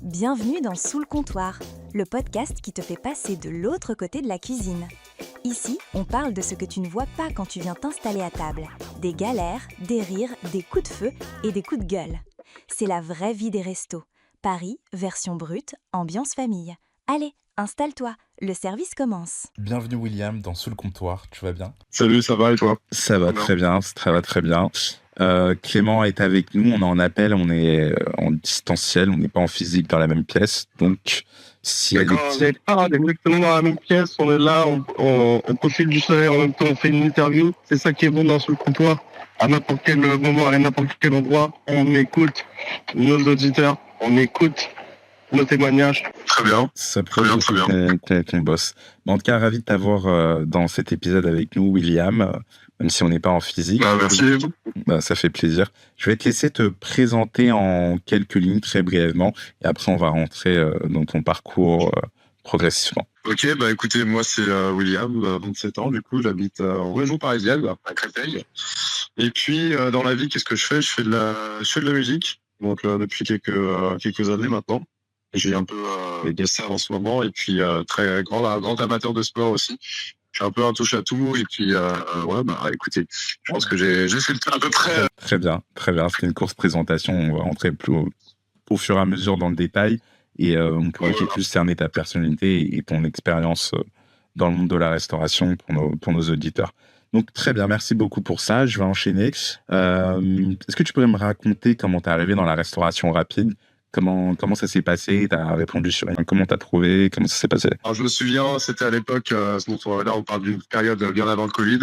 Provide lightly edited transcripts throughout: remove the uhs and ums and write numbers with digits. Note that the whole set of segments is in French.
Bienvenue dans Sous le comptoir, le podcast qui te fait passer de l'autre côté de la cuisine. Ici, on parle de ce que tu ne vois pas quand tu viens t'installer à table. Des galères, des rires, des coups de feu et des coups de gueule. C'est la vraie vie des restos. Paris, version brute, ambiance famille. Allez, installe-toi, le service commence. Bienvenue William dans Sous le comptoir, tu vas bien? Salut, ça va et toi? Ça va très bien, ça va très bien. Clément est avec nous, on est en appel, on est en distanciel, on n'est pas en physique dans la même pièce, donc si elle D'accord, on n'est pas exactement dans la même pièce, on est là, on profite du soleil, en même temps on fait une interview, c'est ça qui est bon dans ce comptoir. À n'importe quel moment, à n'importe quel endroit, on écoute nos auditeurs, on écoute nos témoignages. Très bien. ça prouve qu'on bosse. Bon, en tout cas, ravi de t'avoir dans cet épisode avec nous, William, même si on n'est pas en physique. Merci. Ça fait plaisir. Je vais te laisser te présenter en quelques lignes très brièvement, et après on va rentrer dans ton parcours progressivement. Ok, écoutez, moi c'est William, 27 ans, du coup j'habite en région parisienne, à Créteil. Et puis dans la vie, qu'est-ce que je fais? Je fais de la musique, donc depuis quelques années maintenant. J'ai un peu des ça en ce moment, et puis très grand amateur de sport aussi. Je suis un peu un touche à tout, et puis écoutez, je pense que j'ai fait le tour à peu près. Très bien. C'était une courte présentation, on va rentrer plus au fur et à mesure dans le détail, et on pourra plus cerner ta personnalité et ton expérience dans le monde de la restauration pour nos auditeurs. Donc très bien, merci beaucoup pour ça, je vais enchaîner. Est-ce que tu pourrais me raconter comment tu es arrivé dans la restauration rapide? Comment ça s'est passé? Tu as répondu sur comment tu as trouvé? Comment ça s'est passé? Alors, je me souviens, c'était à l'époque, là on parle d'une période bien avant le Covid.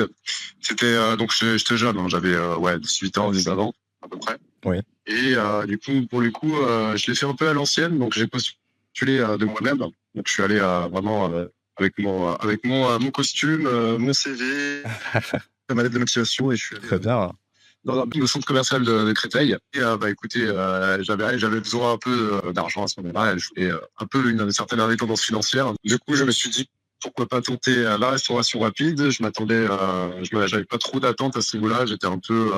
C'était donc j'étais jeune, hein, j'avais 18 ans, 19 ans à peu près. Oui. Et du coup, pour le coup, je l'ai fait un peu à l'ancienne, donc j'ai postulé de moi-même. Donc je suis allé vraiment avec mon costume, mon CV, ma lettre de motivation, et je suis allé Très bien. dans le centre commercial de Créteil. Et écoutez, j'avais besoin un peu d'argent à ce moment-là. Je voulais un peu une certaine indépendance financière. Du coup, je me suis dit, pourquoi pas tenter la restauration rapide. Je m'attendais, j'avais pas trop d'attentes à ce niveau-là. J'étais un peu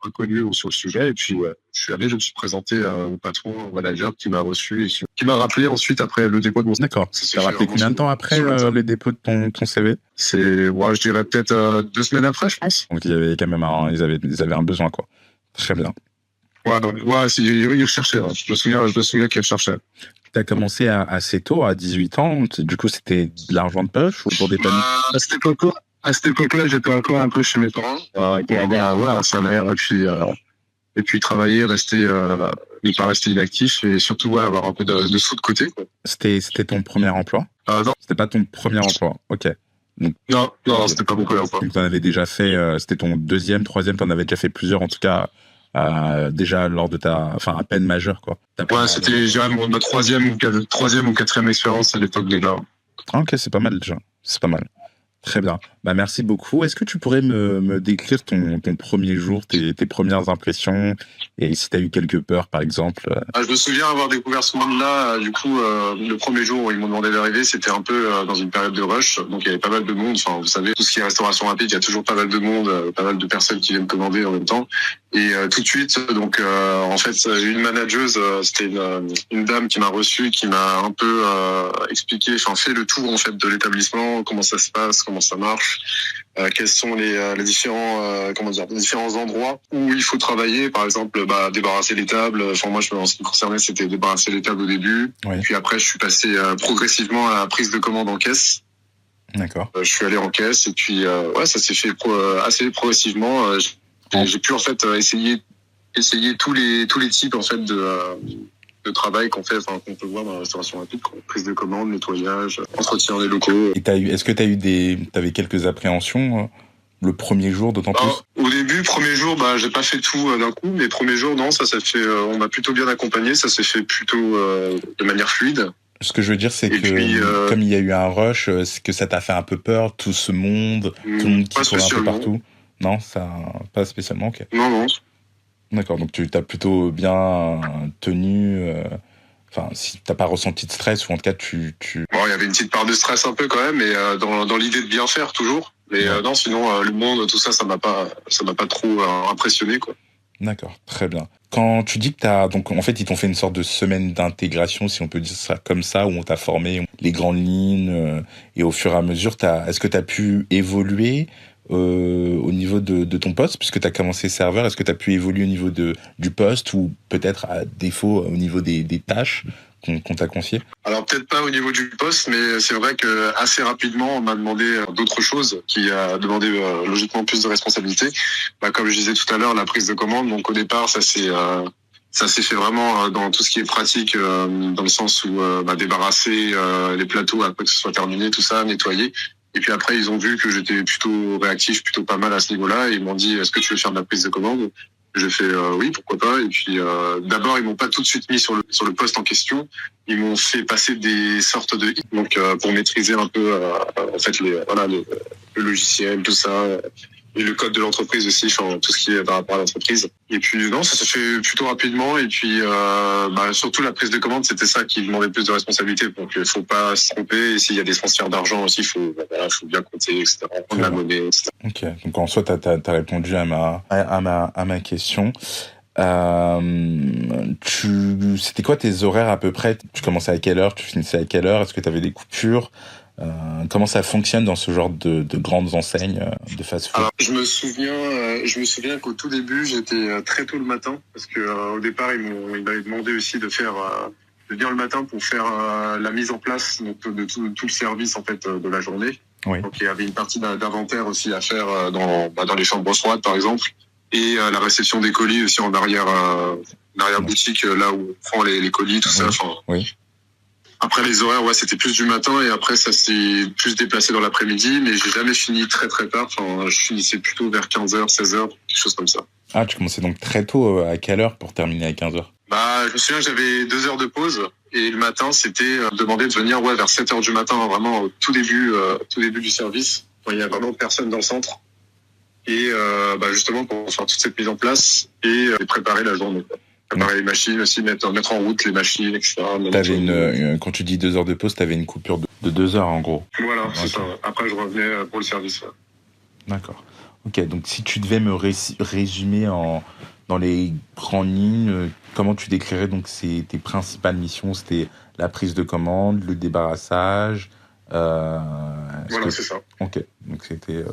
inconnu sur le sujet. Et puis, je suis allé, je me suis présenté au patron, au manager qui m'a reçu et qui m'a rappelé ensuite après le dépôt de mon CV. D'accord. Ça t'a rappelé combien de temps après le dépôt de ton CV? Je dirais peut-être 2 semaines après, je pense. Donc il y avait quand même ils avaient un besoin, quoi. Très bien. Ils recherchaient. Je me souviens qu'ils recherchaient. Tu as commencé assez tôt, à 18 ans. Du coup, c'était de l'argent de poche ou pour des paniers? À cette époque-là, j'étais encore un peu chez mes parents. Qui avaient un salaire, et puis travailler, ne pas rester inactif, et surtout avoir un peu de sous de côté, quoi. C'était ton premier emploi? Non. C'était pas ton premier emploi. Ok. Donc, Non, c'était pas mon premier emploi. Donc, t'en avais déjà fait, c'était ton deuxième, troisième, t'en avais déjà fait plusieurs, en tout cas, déjà lors de à peine majeur, quoi. C'était, je dirais, ma troisième ou quatrième expérience à l'époque déjà. Ok, c'est pas mal déjà. C'est pas mal. Très bien. Merci beaucoup. Est-ce que tu pourrais me décrire ton premier jour, tes premières impressions, et si tu as eu quelques peurs, par exemple? Je me souviens avoir découvert ce monde-là. Du coup, le premier jour où ils m'ont demandé d'arriver, c'était un peu dans une période de rush. Donc, il y avait pas mal de monde. Enfin, vous savez, tout ce qui est restauration rapide, il y a toujours pas mal de monde, pas mal de personnes qui viennent commander en même temps. Et tout de suite, donc, en fait, j'ai eu une manageuse. C'était une dame qui m'a reçu, qui m'a un peu expliqué, fait le tour en fait de l'établissement, comment ça se passe, comment ça marche, quels sont les différents endroits où il faut travailler. Par exemple, débarrasser les tables. Moi, en ce qui me concernait, c'était débarrasser les tables au début. Oui. Puis après, je suis passé progressivement à la prise de commande en caisse. D'accord. Je suis allé en caisse, et puis ça s'est fait assez progressivement. J'ai pu en fait essayer tous les types en fait de travail qu'on peut voir dans la restauration rapide, prise de commande, nettoyage, entretien des locaux. Et est-ce que t'avais quelques appréhensions le premier jour, d'autant plus? Au début, premier jour, j'ai pas fait tout d'un coup, mais premier jour, non, ça s'est fait, on m'a plutôt bien accompagné, ça s'est fait plutôt de manière fluide. Ce que je veux dire, c'est que comme il y a eu un rush, est-ce que ça t'a fait un peu peur, tout ce monde, tout le monde qui court un peu partout? Non, ça, pas spécialement, ok. Non. D'accord, donc tu t'as plutôt bien tenu. Si t'as pas ressenti de stress, ou en tout cas Bon, il y avait une petite part de stress un peu quand même, mais dans l'idée de bien faire toujours. Mais non, sinon le monde, tout ça, ça m'a pas trop impressionné, quoi. D'accord, très bien. Quand tu dis que donc en fait ils t'ont fait une sorte de semaine d'intégration, si on peut dire ça comme ça, où on t'a formé les grandes lignes et au fur et à mesure, est-ce que t'as pu évoluer au niveau de ton poste, puisque t'as commencé serveur, est-ce que t'as pu évoluer au niveau du poste ou peut-être à défaut au niveau des tâches qu'on t'a confiées? Alors peut-être pas au niveau du poste, mais c'est vrai que assez rapidement on m'a demandé d'autres choses, qui a demandé logiquement plus de responsabilités. Comme je disais tout à l'heure, la prise de commande. Donc au départ, ça s'est fait vraiment dans tout ce qui est pratique, dans le sens où débarrasser les plateaux après que ce soit terminé, tout ça, nettoyer. Et puis après, ils ont vu que j'étais plutôt réactif, plutôt pas mal à ce niveau-là, et ils m'ont dit est-ce que tu veux faire de la prise de commande? J'ai fait oui, pourquoi pas. Et puis d'abord, ils m'ont pas tout de suite mis sur le poste en question. Ils m'ont fait passer des sortes de hits, donc pour maîtriser un peu en fait le logiciel, tout ça, et le code de l'entreprise aussi, enfin, tout ce qui est par rapport à l'entreprise. Et puis non, ça s'est fait plutôt rapidement. Et puis surtout la prise de commande, c'était ça qui demandait plus de responsabilité. Donc il faut pas se tromper. Et s'il y a des transferts d'argent aussi, faut bien compter, etc. Prendre la monnaie, etc. Ok, donc en soi, t'as répondu à ma question. C'était quoi tes horaires à peu près? Tu commençais à quelle heure? Tu finissais à quelle heure? Est-ce que tu avais des coupures? Comment ça fonctionne dans ce genre de grandes enseignes de fast-food? Alors, je me souviens qu'au tout début, j'étais très tôt le matin, parce que au départ, ils m'avaient demandé aussi de venir le matin pour faire la mise en place donc, de tout le service en fait de la journée. Oui. Donc il y avait une partie d'inventaire aussi à faire dans les chambres froides par exemple, et la réception des colis aussi en arrière boutique, là où on prend les colis, tout ça. Enfin, oui. Après les horaires, c'était plus du matin, et après ça s'est plus déplacé dans l'après-midi, mais j'ai jamais fini très très tard. Enfin, je finissais plutôt vers 15h, 16h, quelque chose comme ça. Ah, tu commençais donc très tôt, à quelle heure pour terminer à 15h? Je me souviens, j'avais 2 heures de pause, et le matin, c'était demandé de venir vers 7h du matin, vraiment au tout début du service, quand il y a vraiment personne dans le centre, et justement pour faire toute cette mise en place et préparer la journée. Préparer les machines aussi, mettre en route les machines, etc. Quand tu dis 2 heures de pause, t'avais une coupure de 2 heures en gros. Voilà, c'est ça. Après, je revenais pour le service. Ouais. D'accord. Ok, donc si tu devais me résumer dans les grandes lignes, comment tu décrirais donc tes principales missions? C'était la prise de commande, le débarrassage. C'est ça. Ok, donc c'était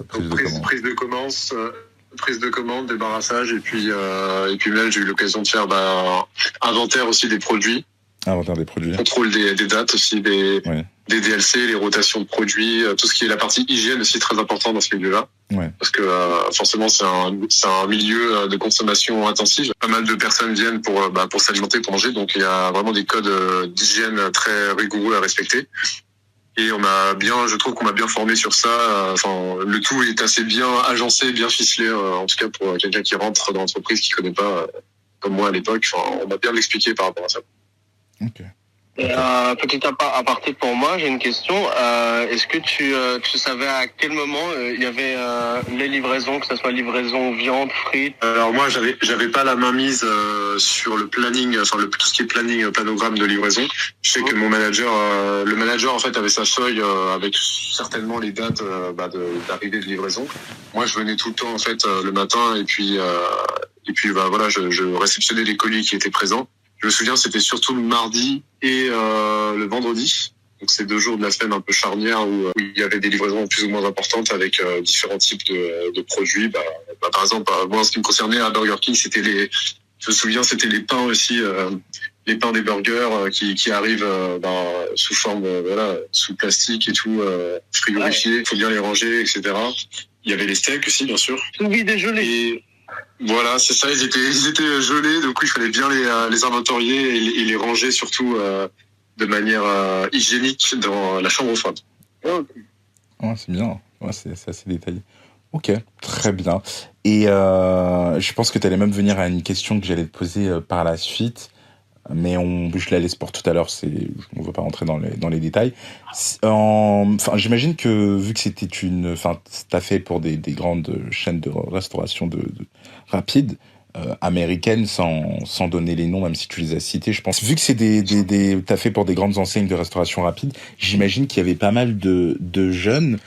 prise de commande, débarrassage, et puis même j'ai eu l'occasion de faire inventaire aussi des produits. Inventaire des produits. Contrôle des dates aussi, des DLC, les rotations de produits, tout ce qui est la partie hygiène aussi très important dans ce milieu-là. Ouais. Parce que forcément c'est un milieu de consommation intensive. Pas mal de personnes viennent pour s'alimenter, pour manger, donc il y a vraiment des codes d'hygiène très rigoureux à respecter. Et je trouve qu'on m'a bien formé sur ça. Le tout est assez bien agencé, bien ficelé, en tout cas pour quelqu'un qui rentre dans l'entreprise, qui connaît pas, comme moi à l'époque. On m'a bien expliqué par rapport à ça. Ok. Et petit aparté pour moi, j'ai une question. Est-ce que tu savais à quel moment il y avait les livraisons, que ce soit livraison viande, frites? Alors moi, j'avais pas la main mise sur le planning, tout ce qui est planning, planogramme de livraison. Je sais que le manager en fait avait sa feuille avec certainement les dates d'arrivée de livraison. Moi, je venais tout le temps en fait le matin, et puis je réceptionnais les colis qui étaient présents. Je me souviens, c'était surtout le mardi et le vendredi. Donc, c'est 2 jours de la semaine un peu charnières où il y avait des livraisons plus ou moins importantes avec différents types de produits. Par exemple, moi, en ce qui me concernait à Burger King, c'était les pains aussi, les pains des burgers qui arrivent sous forme, sous plastique et tout, frigorifiés. Il faut bien les ranger, etc. Il y avait les steaks aussi, bien sûr. Oui, dégelés. Et voilà, c'est ça, ils étaient gelés, donc il fallait bien les inventorier et les ranger surtout de manière hygiénique dans la chambre froide. Ouais, c'est bien, c'est assez détaillé. Ok, très bien. Et je pense que tu allais même venir à une question que j'allais te poser par la suite, mais je la laisse pour tout à l'heure, on ne va pas rentrer dans les détails. J'imagine que vu que t'as fait pour des grandes chaînes de restauration rapide, américaines, sans donner les noms, même si tu les as cités, je pense. Vu que t'as fait pour des grandes enseignes de restauration rapide, j'imagine qu'il y avait pas mal de jeunes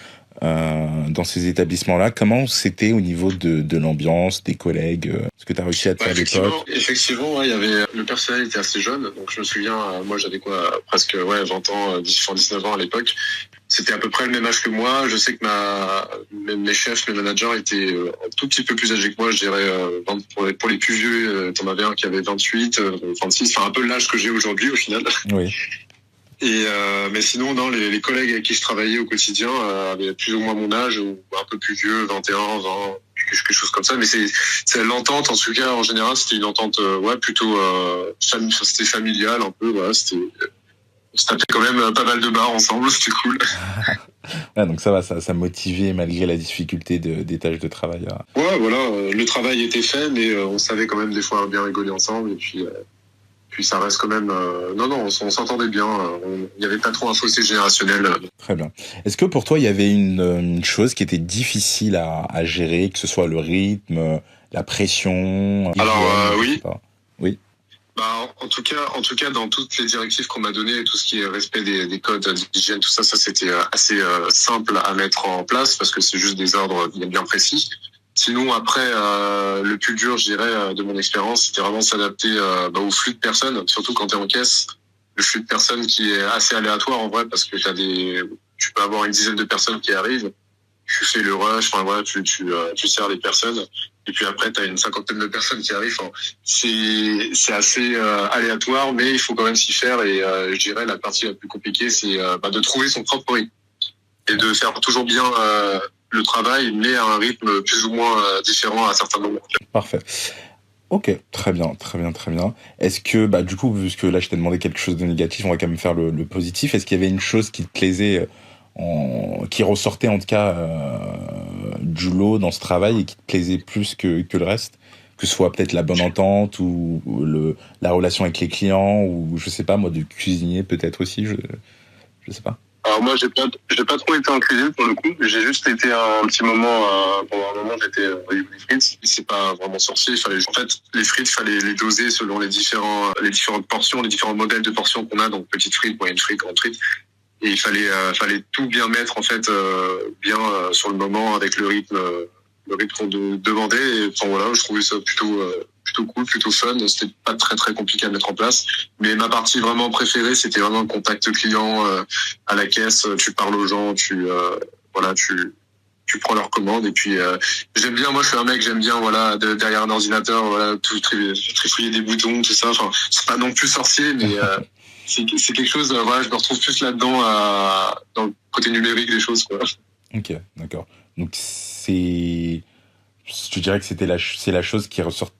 dans ces établissements-là. Comment c'était au niveau de l'ambiance, des collègues, ce que tu as réussi à te faire à l'époque? Effectivement, il y avait le personnel était assez jeune, donc je me souviens, moi j'avais presque 20 ans, 19 ans à l'époque. C'était à peu près le même âge que moi. Je sais que mes chefs, mes managers étaient un tout petit peu plus âgés que moi, je dirais pour les plus vieux, t'en avais un qui avait 28, 26, enfin un peu l'âge que j'ai aujourd'hui au final. Oui. Et mais sinon, non, les collègues avec qui je travaillais au quotidien avaient plus ou moins mon âge, ou un peu plus vieux, 21, 20, quelque chose comme ça. Mais c'est l'entente, en tout cas, en général, c'était une entente, plutôt c'était familial un peu. Voilà, on se tapait quand même pas mal de bars ensemble, c'était cool. Ouais, donc ça va, ça motivait malgré la difficulté des tâches de travail. Ouais, voilà, le travail était fait, mais on savait quand même des fois bien rigoler ensemble. Et puis ça reste quand même... on s'entendait bien. Il n'y avait pas trop un fossé générationnel. Très bien. Est-ce que pour toi, il y avait une chose qui était difficile à gérer, que ce soit le rythme, la pression? Alors, oui. Oui. Bah, en tout cas, dans toutes les directives qu'on m'a données, tout ce qui est respect des codes d'hygiène, tout ça, c'était assez simple à mettre en place parce que c'est juste des ordres bien précis. Sinon, après, le plus dur, je dirais, de mon expérience, c'était vraiment s'adapter au flux de personnes, surtout quand tu es en caisse. Le flux de personnes qui est assez aléatoire en vrai parce que tu peux avoir une dizaine de personnes qui arrivent. Tu fais le rush, enfin voilà, tu sers les personnes. Et puis après, tu as une cinquantaine de personnes qui arrivent. Enfin, c'est assez aléatoire, mais il faut quand même s'y faire. Et je dirais la partie la plus compliquée, c'est de trouver son propre rythme et de faire toujours bien le travail, mais à un rythme plus ou moins différent à certains moments. Parfait. Ok, très bien. Est-ce que, du coup, puisque là je t'ai demandé quelque chose de négatif, on va quand même faire le positif. Est-ce qu'il y avait une chose qui te plaisait, qui ressortait en tout cas du lot dans ce travail et qui te plaisait plus que le reste? Que ce soit peut-être la bonne entente ou la relation avec les clients ou je sais pas moi, de cuisinier peut-être aussi, je sais pas. Alors moi, j'ai pas trop été en cuisine pour le coup. J'ai juste été un petit moment, pendant un moment, j'étais au niveau des frites. C'est pas vraiment sorcier. En fait, les frites, fallait les doser selon les différentes portions, les différents modèles de portions qu'on a. Donc petites frites, moyennes frites, grandes frites. Et il fallait tout bien mettre en fait, sur le moment avec le rythme qu'on demandait. Et enfin voilà, je trouvais ça plutôt cool, plutôt fun. C'était pas très très compliqué à mettre en place. Mais ma partie vraiment préférée, c'était vraiment le contact client à la caisse. Tu parles aux gens, tu prends leur commande. Et puis j'aime bien. Moi, je suis un mec, j'aime bien derrière un ordinateur, tout trifouiller des boutons, tout ça. Enfin, c'est pas non plus sorcier, mais c'est quelque chose. Je me retrouve plus là-dedans dans le côté numérique des choses, quoi. Ok, d'accord. Donc tu dirais que c'est la chose qui ressort,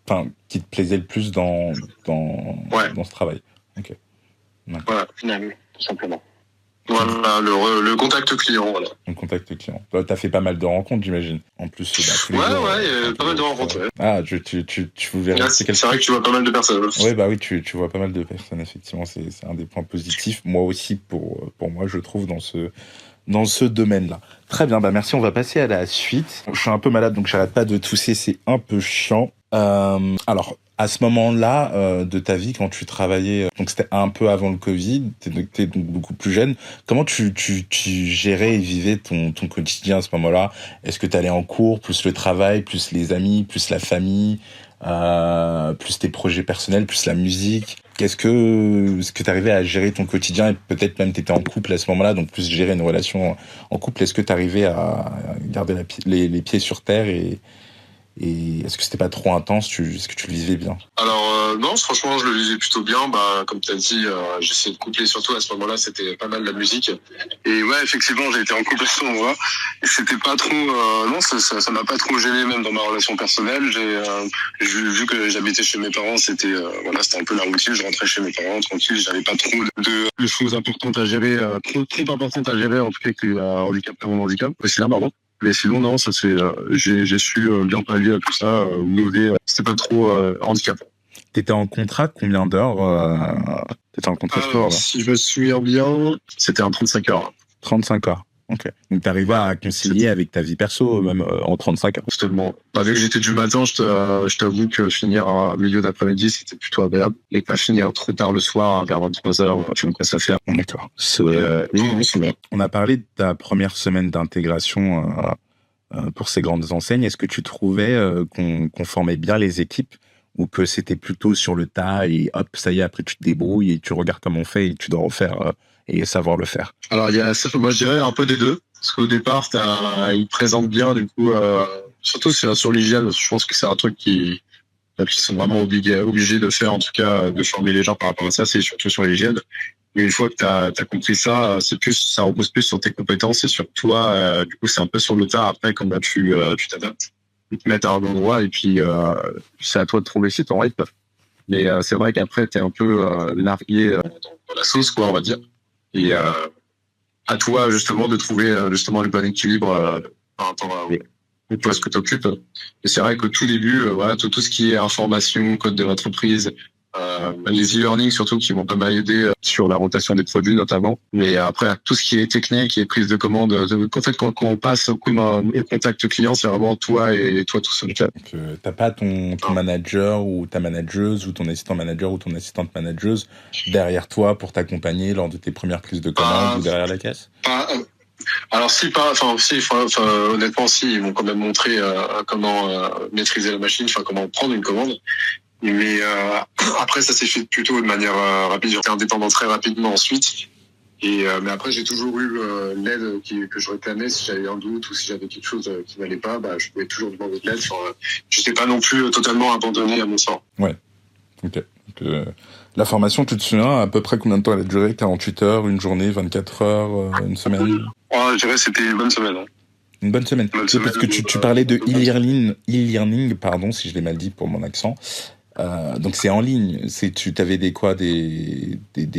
qui te plaisait le plus dans ce travail. Ok. D'accord. Voilà, finalement, tout simplement. Voilà, le contact client, voilà. Le contact client. T'as fait pas mal de rencontres, j'imagine. En plus, pas mal de rencontres, ouais. Ah, tu voulais rester c'est vrai que tu vois pas mal de personnes. Oui, oui, tu vois pas mal de personnes, effectivement. C'est un des points positifs. Moi aussi, pour moi, je trouve, dans ce domaine-là. Très bien, merci. On va passer à la suite. Je suis un peu malade, donc j'arrête pas de tousser. C'est un peu chiant. Alors, à ce moment-là de ta vie, quand tu travaillais, donc c'était un peu avant le Covid, t'es donc beaucoup plus jeune. Comment tu gérais et vivais ton quotidien à ce moment-là? Est-ce que t'allais en cours, plus le travail, plus les amis, plus la famille, plus tes projets personnels, plus la musique? Est-ce que t'arrivais à gérer ton quotidien et peut-être même t'étais en couple à ce moment-là, donc plus gérer une relation en couple? Est-ce que t'arrivais à garder les pieds sur terre et est-ce que c'était pas trop intense? Est-ce que tu le vivais bien? Alors non, franchement, je le vivais plutôt bien. Comme tu as dit, j'essayais de coupler surtout à ce moment-là, c'était pas mal la musique. Et ouais, effectivement, j'ai été en couple à ce moment-là. Et c'était pas trop, non, ça m'a pas trop gêné même dans ma relation personnelle. J'ai vu que j'habitais chez mes parents, c'était un peu la routine. Je rentrais chez mes parents tranquille, j'avais pas trop de choses importantes à gérer, trop importantes à gérer en tout cas que handicap comme mon handicap. C'est là, pardon. Mais sinon, non, ça c'est, j'ai su bien pallier à tout ça, c'était pas trop handicapant. T'étais en contrat combien d'heures T'étais en contrat sport là? Si je me souviens bien, c'était un 35 heures. 35 heures. Ok. Donc, t'arrives à concilier avec ta vie perso, même en 35 ans. Justement, vu que j'étais du matin, je t'avoue que finir à milieu d'après-midi, c'était plutôt agréable. Et pas finir trop tard le soir, vers 23h, tu me passes à faire. D'accord. Oui, c'est bien. On a parlé de ta première semaine d'intégration pour ces grandes enseignes. Est-ce que tu trouvais qu'on formait bien les équipes ou que c'était plutôt sur le tas et hop, ça y est, après tu te débrouilles et tu regardes comment on fait et tu dois refaire et savoir le faire? Alors, moi, je dirais un peu des deux. Parce qu'au départ, ils présentent bien, du coup, surtout sur l'hygiène. Je pense que c'est un truc qui sont vraiment obligés de faire, en tout cas, de former les gens par rapport à ça. C'est surtout sur l'hygiène. Mais une fois que t'as compris ça, ça repose plus sur tes compétences et sur toi. Du coup, c'est un peu sur le tas après quand tu t'adaptes. Ils te mettent à un endroit et puis c'est à toi de trouver si ton rythme. Mais c'est vrai qu'après, t'es un peu largué dans la sauce, quoi, on va dire. Et à toi, justement, de trouver justement le bon équilibre par rapport au poste que t'occupes. Et c'est vrai qu'au tout début, voilà, tout ce qui est information, code de l'entreprise, les e-learning surtout qui vont pas mal aider sur la rotation des produits notamment. Mais après, tout ce qui est technique et prise de commande, en fait, quand on passe au contact client, c'est vraiment toi et toi tout seul. Donc, t'as pas ton manager ou ta manageuse ou ton assistant manager ou ton assistante manageuse derrière toi pour t'accompagner lors de tes premières prises de commande ou derrière la caisse? Alors honnêtement, si, ils m'ont quand même montré comment maîtriser la machine, comment prendre une commande. Mais après, ça s'est fait plutôt de manière rapide. J'étais indépendant très rapidement ensuite. Mais après, j'ai toujours eu l'aide que je réclamais si j'avais un doute ou si j'avais quelque chose qui n'allait pas. Je pouvais toujours demander de l'aide. Je n'étais pas non plus totalement abandonné à mon sort. Ouais. Ok. Donc, la formation, tu te souviens à peu près combien de temps elle a duré? 48 heures, une journée, 24 heures, une semaine? Je dirais que c'était une bonne semaine. Hein. Une bonne semaine. Parce que tu parlais de e-learning, pardon, si je l'ai mal dit pour mon accent. Donc c'est en ligne. Tu avais des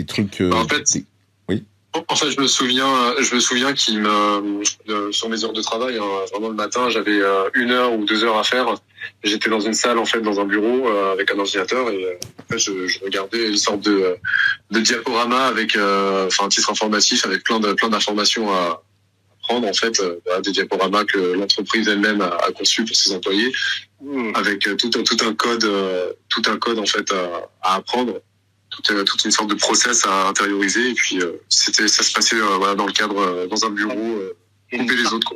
trucs. En fait, oui. En fait, je me souviens sur mes heures de travail, vraiment le matin, j'avais 1 heure ou 2 heures à faire. J'étais dans une salle, en fait, dans un bureau avec un ordinateur et en fait, je regardais une sorte de diaporama avec un titre informatif avec plein d'informations à prendre, en fait, des diaporamas que l'entreprise elle-même a conçus pour ses employés, avec tout un code en fait à apprendre, toute une sorte de process à intérioriser. Et puis ça se passait dans le cadre dans un bureau, couper les autres.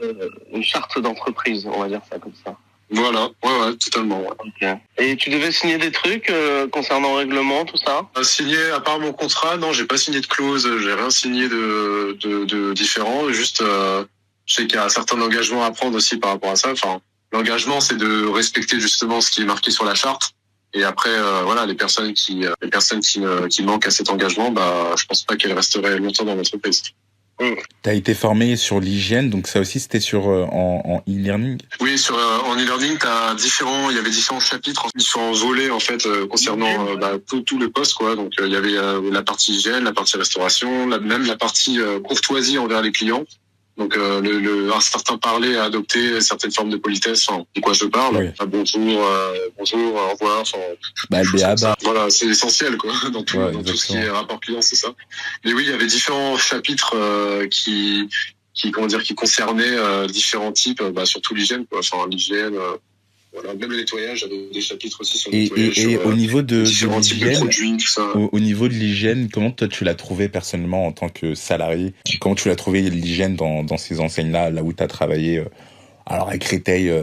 Une charte d'entreprise, on va dire ça comme ça. Voilà, ouais, totalement. Ouais. Okay. Et tu devais signer des trucs concernant le règlement, tout ça? Signer, à part mon contrat, non, j'ai pas signé de clause, j'ai rien signé de différent. Juste, je sais qu'il y a un certain engagement à prendre aussi par rapport à ça. L'engagement, c'est de respecter justement ce qui est marqué sur la charte. Et après, les personnes qui manquent à cet engagement, je pense pas qu'elles resteraient longtemps dans l'entreprise. T'as été formé sur l'hygiène, donc ça aussi c'était sur en e-learning. Oui, en e-learning, il y avait différents chapitres, différents volets en fait concernant tout le poste quoi. Donc il y avait la partie hygiène, la partie restauration, même la partie courtoisie envers les clients. Donc un certain parler à adopter, certaines formes de politesse, de quoi je parle. Oui. Bonjour, au revoir. Voilà, c'est essentiel quoi dans tout ce qui est rapport client, c'est ça. Mais oui, il y avait différents chapitres qui concernaient différents types, surtout l'hygiène quoi. L'hygiène. Voilà, même le nettoyage, j'avais des chapitres aussi sur le nettoyage. Et au niveau de l'hygiène, produits, tout ça. Au niveau de l'hygiène, comment toi tu l'as trouvé personnellement en tant que salarié? Comment tu l'as trouvé l'hygiène dans ces enseignes-là, là où tu as travaillé? Alors avec Créteil,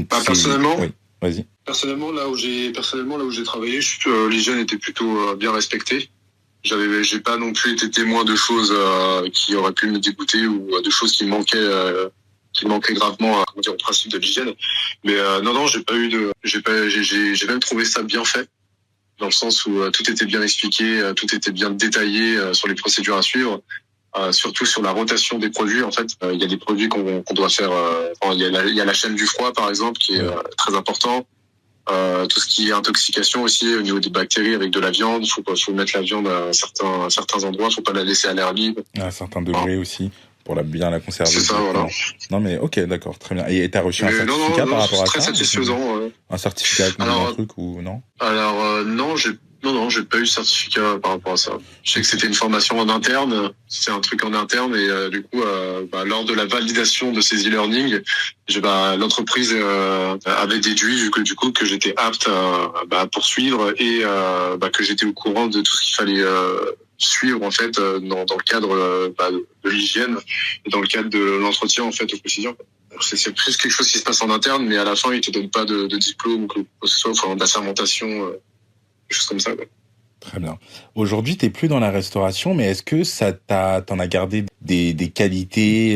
personnellement, oui, vas-y. Personnellement, là où j'ai travaillé, l'hygiène était plutôt bien respectée. J'ai pas non plus été témoin de choses qui auraient pu me dégoûter ou de choses qui manquaient gravement au principe de l'hygiène. Mais non, j'ai même trouvé ça bien fait, dans le sens où tout était bien expliqué, tout était bien détaillé sur les procédures à suivre, surtout sur la rotation des produits. En fait, il y a des produits qu'on doit faire. Il y a la chaîne du froid, par exemple, qui est très important. Tout ce qui est intoxication aussi au niveau des bactéries avec de la viande, faut mettre la viande à certains endroits, faut pas la laisser à l'air libre. À un certain degré aussi. Pour bien la conserver. C'est ça, voilà. Non, mais ok, d'accord, très bien. Et t'as reçu un certificat par rapport à ça? Très satisfaisant. Un certificat avec un truc ou non? Alors, non, j'ai Non, j'ai pas eu de certificat par rapport à ça. Je sais que c'était une formation en interne, c'est un truc en interne et du coup, lors de la validation de ces e-learning, l'entreprise avait déduit que du coup que j'étais apte à poursuivre et que j'étais au courant de tout ce qu'il fallait suivre en fait dans le cadre de l'hygiène et dans le cadre de l'entretien en fait au quotidien. C'est plus quelque chose qui se passe en interne, mais à la fin ils te donnent pas de diplôme ou que ce soit enfin, d'assermentation. Des choses comme ça, quoi. Très bien. Aujourd'hui, t'es plus dans la restauration, mais est-ce que t'en as gardé des qualités,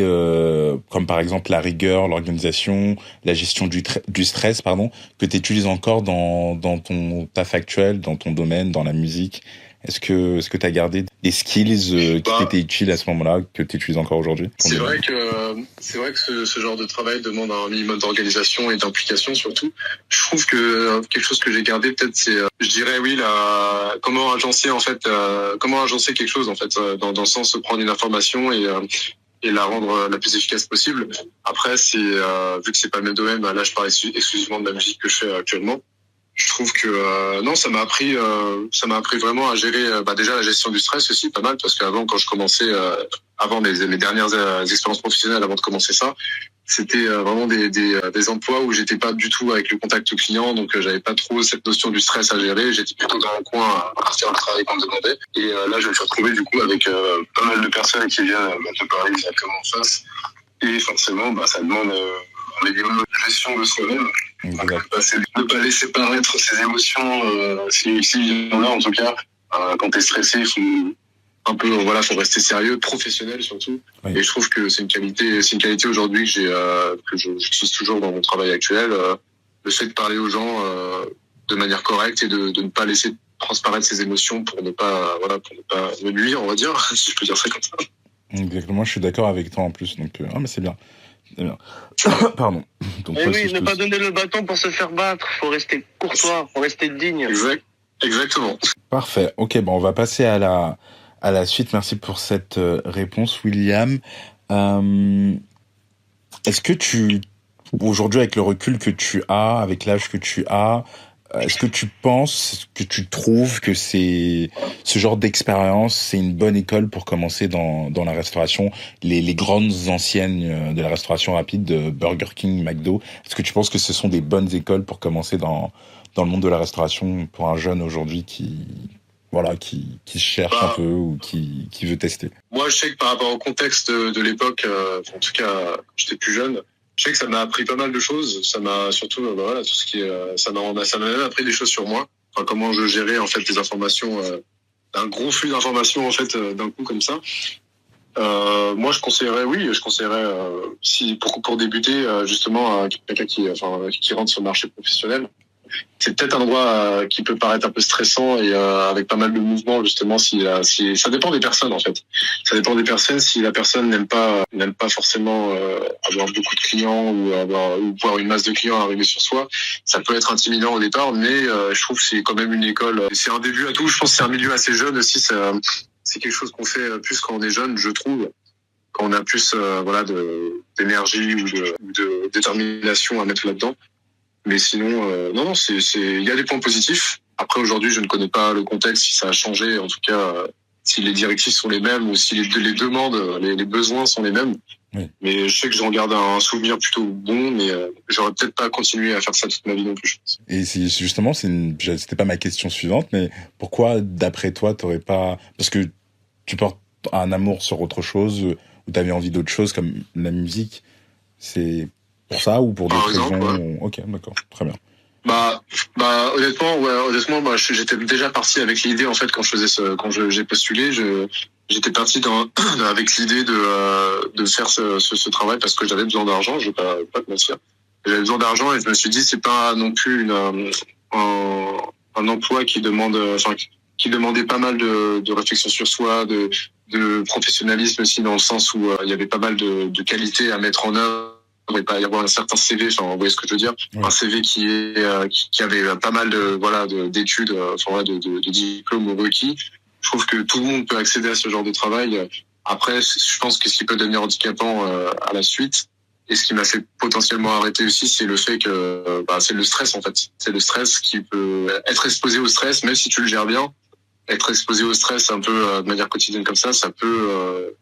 comme par exemple la rigueur, l'organisation, la gestion du stress, pardon, que t'utilises encore dans ton taf actuel, dans ton domaine, dans la musique? Est-ce que t'as gardé des skills qui t'étaient utiles à ce moment-là, que t'utilises encore aujourd'hui? C'est vrai que ce genre de travail demande un minimum d'organisation et d'implication surtout. Je trouve que quelque chose que j'ai gardé peut-être c'est je dirais oui comment agencer quelque chose en fait dans le sens de prendre une information et la rendre la plus efficace possible. Après c'est vu que c'est pas mes domaines, là je parle exclusivement de la musique que je fais actuellement. Je trouve que non, ça m'a appris vraiment à gérer déjà la gestion du stress aussi pas mal parce qu'avant quand je commençais avant mes dernières expériences professionnelles avant de commencer ça, c'était vraiment des emplois où j'étais pas du tout avec le contact client, donc j'avais pas trop cette notion du stress à gérer, j'étais plutôt dans mon coin à faire le travail qu'on me demandait et là je me suis retrouvé du coup avec pas mal de personnes qui viennent te parler directement en face et forcément ça demande un minimum de gestion de soi-même. Ne pas laisser paraître ses émotions, s'il y en a en tout cas. Quand t'es stressé, il faut rester sérieux, professionnel surtout. Oui. Et je trouve que c'est une qualité aujourd'hui que j'utilise toujours dans mon travail actuel. Le fait de parler aux gens de manière correcte et de ne pas laisser transparaître ses émotions pour ne pas me nuire, on va dire, si je peux dire ça comme ça. Exactement, je suis d'accord avec toi en plus, donc mais c'est bien. C'est bien. Pardon. Donc, ne pas donner le bâton pour se faire battre. Faut rester courtois, faut rester digne. Exactement. Parfait. Ok, on va passer à la suite. Merci pour cette réponse, William. Est-ce que aujourd'hui, avec le recul que tu as, avec l'âge que tu as, est-ce que tu penses, que tu trouves que ce genre d'expérience, c'est une bonne école pour commencer dans la restauration, les grandes anciennes de la restauration rapide, de Burger King, McDo? Est-ce que tu penses que ce sont des bonnes écoles pour commencer dans le monde de la restauration pour un jeune aujourd'hui qui cherche un peu ou qui veut tester? Moi, je sais que par rapport au contexte de l'époque, en tout cas, quand j'étais plus jeune, je sais que ça m'a appris pas mal de choses. Ça m'a surtout, tout ce qui est, ça m'a même appris des choses sur moi. Enfin, comment je gérais en fait les informations, un gros flux d'informations en fait d'un coup comme ça. Moi, je conseillerais si pour débuter justement quelqu'un qui rentre sur le marché professionnel. C'est peut-être un endroit qui peut paraître un peu stressant et avec pas mal de mouvements justement si ça dépend des personnes en fait. Ça dépend des personnes. Si la personne n'aime pas forcément avoir beaucoup de clients ou voir une masse de clients arriver sur soi, ça peut être intimidant au départ, mais je trouve que c'est quand même une école. C'est un début à tout. Je pense que c'est un milieu assez jeune aussi. C'est quelque chose qu'on fait plus quand on est jeune, je trouve. Quand on a plus d'énergie ou de détermination à mettre là-dedans. Mais sinon, non, il y a des points positifs. Après, aujourd'hui, je ne connais pas le contexte, si ça a changé. En tout cas, si les directives sont les mêmes ou si les demandes, les besoins sont les mêmes. Oui. Mais je sais que j'en garde un souvenir plutôt bon, mais j'aurais peut-être pas continué à faire ça toute ma vie non plus. Et justement, c'était pas ma question suivante, mais pourquoi, d'après toi, t'aurais pas, parce que tu portes un amour sur autre chose, ou t'avais envie d'autre chose comme la musique, c'est pour ça ou pour d'autres raisons? Ouais. Ok, d'accord, très bien. Honnêtement, j'étais déjà parti avec l'idée en fait quand j'ai postulé, j'étais parti avec l'idée de faire ce travail parce que j'avais besoin d'argent, je vais pas te mentir. J'avais besoin d'argent et je me suis dit c'est pas non plus un emploi qui demandait pas mal de réflexion sur soi, de professionnalisme aussi dans le sens où il y avait pas mal de qualités à mettre en œuvre. Il ne pas y avoir un certain CV, vous voyez ce que je veux dire, ouais. Un CV qui avait pas mal d'études, de diplômes requis. Je trouve que tout le monde peut accéder à ce genre de travail. Après, je pense que ce qui peut devenir handicapant à la suite, Et ce qui m'a fait potentiellement arrêter aussi, c'est le fait que c'est le stress en fait. C'est le stress qui peut être exposé au stress, même si tu le gères bien. Être exposé au stress un peu de manière quotidienne comme ça peut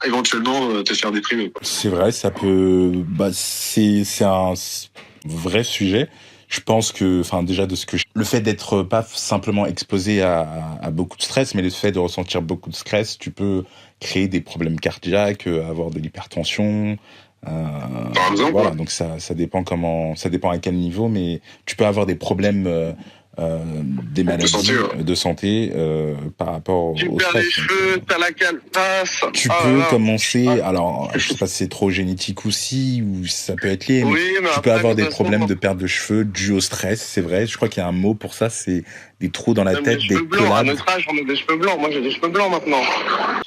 éventuellement te faire déprimer, quoi. C'est vrai, ça peut. C'est un vrai sujet. Je pense que, déjà le fait d'être pas simplement exposé à beaucoup de stress, mais le fait de ressentir beaucoup de stress, tu peux créer des problèmes cardiaques, avoir de l'hypertension. Par exemple, voilà, ouais. donc ça dépend ça dépend à quel niveau, mais tu peux avoir des problèmes, des maladies de santé par rapport Tu au perds les stress. cheveux, t'as la calebasse. Tu peux commencer, alors je sais pas si c'est trop génétique aussi ou si ça peut être lié, mais Oui, mais tu après, peux avoir de des toute façon, problèmes de perte de cheveux dus au stress, c'est vrai. Je crois qu'il y a un mot pour ça, c'est des trous dans la même tête, les des cheveux blancs. À collabres. notre âge, on a des cheveux blancs. Moi, j'ai des cheveux blancs maintenant.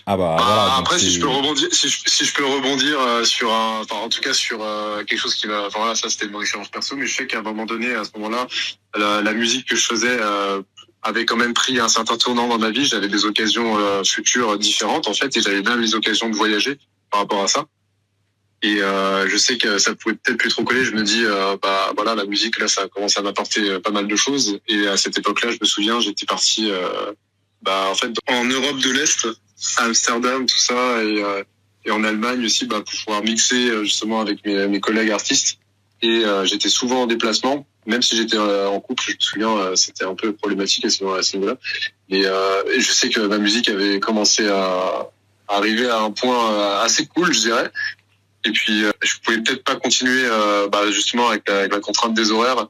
Ah bah voilà. Donc Après, si c'est- je peux rebondir, si je peux rebondir sur en tout cas sur quelque chose qui va, voilà, ça c'était de mon expérience perso, mais je sais qu'à un moment donné, à ce moment-là, la musique que je faisais avait quand même pris un certain tournant dans ma vie. J'avais des occasions futures différentes en fait, et j'avais même les occasions de voyager par rapport à ça. Et je sais que ça pouvait peut-être plus trop coller. Je me dis, voilà, la musique là, ça commence à m'apporter pas mal de choses. Et à cette époque-là, je me souviens, j'étais parti, en fait, en Europe de l'Est, à Amsterdam, tout ça, et en Allemagne aussi, pour pouvoir mixer justement avec mes collègues artistes. Et j'étais souvent en déplacement, même si j'étais en couple. Je me souviens, c'était un peu problématique à ce niveau-là. Et je sais que ma musique avait commencé à arriver à un point assez cool, je dirais. Et puis, je pouvais peut-être pas continuer, justement avec la contrainte des horaires.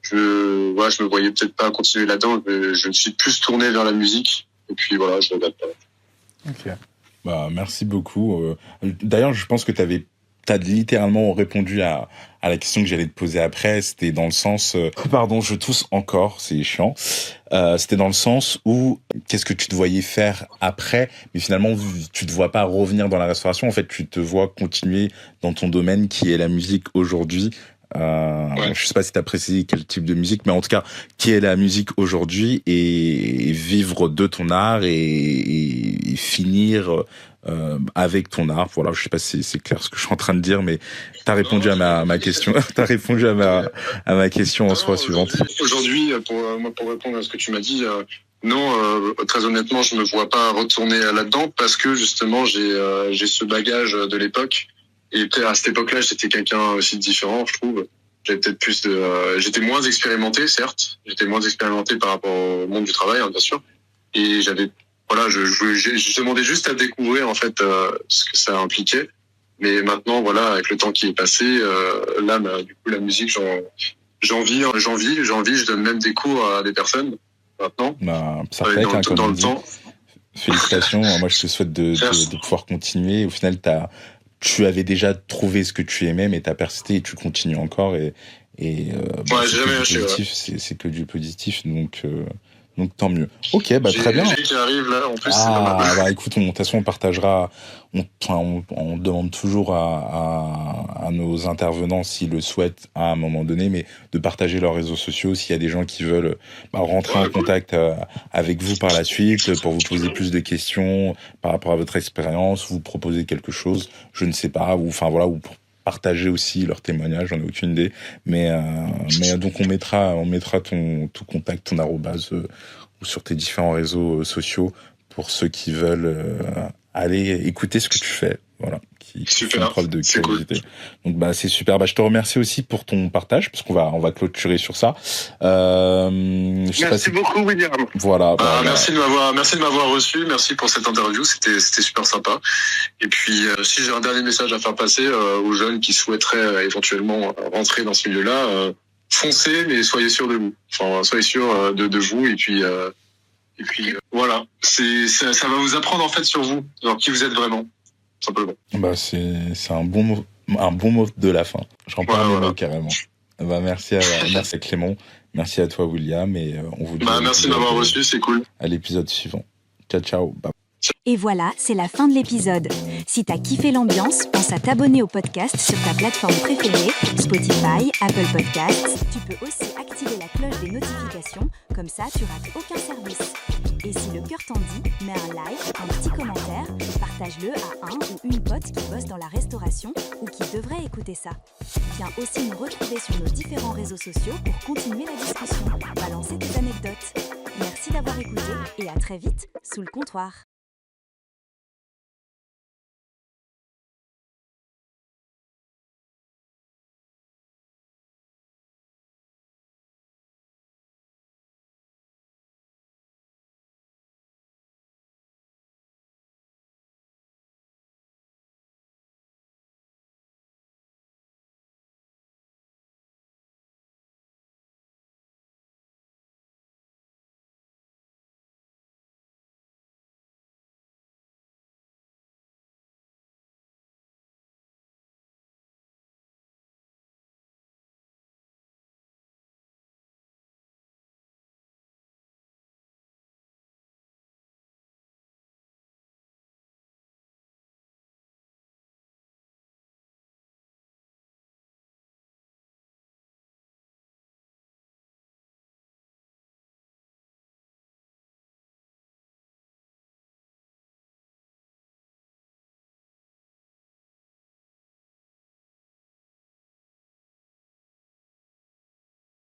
Je me voyais peut-être pas continuer là-dedans. Je me suis plus tourné vers la musique. Et puis voilà, je regrette pas. Ok. Merci beaucoup. D'ailleurs, je pense que t'as littéralement répondu à la question que j'allais te poser après. C'était dans le sens, pardon, je tousse encore, c'est chiant. C'était dans le sens où qu'est-ce que tu te voyais faire après, mais finalement tu te vois pas revenir dans la restauration. En fait, tu te vois continuer dans ton domaine qui est la musique aujourd'hui. Ouais. Je sais pas si tu as précisé quel type de musique, mais en tout cas, qui est la musique aujourd'hui et vivre de ton art et finir avec ton art. Voilà, je sais pas si c'est clair ce que je suis en train de dire, mais tu as répondu à ma question. T'as répondu à ma question en soi suivante. Aujourd'hui, pour répondre à ce que tu m'as dit, non, très honnêtement, je me vois pas retourner là-dedans parce que justement, j'ai ce bagage de l'époque. Et peut-être à cette époque-là, j'étais quelqu'un aussi de différent, je trouve. J'avais peut-être plus j'étais moins expérimenté, certes. J'étais moins expérimenté par rapport au monde du travail, bien sûr. Et je demandais juste à découvrir, en fait, ce que ça impliquait. Mais maintenant, voilà, avec le temps qui est passé, là, du coup, la musique, j'en vis, je donne même des cours à des personnes, maintenant. Ça fait dans le temps. Félicitations. Moi, je te souhaite de pouvoir continuer. Au final, tu avais déjà trouvé ce que tu aimais, mais t'as persisté et tu continues encore. Et j'ai jamais lâché. C'est que du positif, donc tant mieux. Ok, très bien. J'ai qui arrive là, en plus, c'est pas mal. Écoute, de toute façon, on partagera. On demande toujours à nos intervenants s'ils le souhaitent à un moment donné, mais de partager leurs réseaux sociaux s'il y a des gens qui veulent rentrer en contact avec vous par la suite pour vous poser plus de questions par rapport à votre expérience, vous proposer quelque chose, je ne sais pas, ou pour partager aussi leurs témoignages, j'en ai aucune idée, mais donc on mettra ton contact, ton arrobase sur tes différents réseaux sociaux pour ceux qui veulent aller écouter ce que tu fais, voilà, qui font preuve de curiosité. Cool. Donc c'est super. Je te remercie aussi pour ton partage, parce qu'on va clôturer sur ça. Merci beaucoup, William. Voilà. Merci de m'avoir reçu. Merci pour cette interview. C'était super sympa. Et puis, si j'ai un dernier message à faire passer aux jeunes qui souhaiteraient éventuellement rentrer dans ce milieu-là, foncez, mais soyez sûr de vous. Enfin, soyez sûr de vous. Et puis voilà. Ça va vous apprendre en fait sur vous, qui vous êtes vraiment, simplement. C'est un bon mot de la fin. J'en parle mes mots carrément. Merci à Clément, merci à toi William, et on vous dit merci de m'avoir reçu, c'est cool. À l'épisode suivant. Ciao. Bye. Et voilà, c'est la fin de l'épisode. Si t'as kiffé l'ambiance, pense à t'abonner au podcast sur ta plateforme préférée, Spotify, Apple Podcasts. Tu peux aussi activer la cloche des notifications, comme ça tu rates aucun service. Et si le cœur t'en dit, mets un like, un petit commentaire, partage partage-le à un ou une pote qui bosse dans la restauration ou qui devrait écouter ça. Viens aussi nous retrouver sur nos différents réseaux sociaux pour continuer la discussion. Balancer tes anecdotes. Merci d'avoir écouté et à très vite sous le comptoir.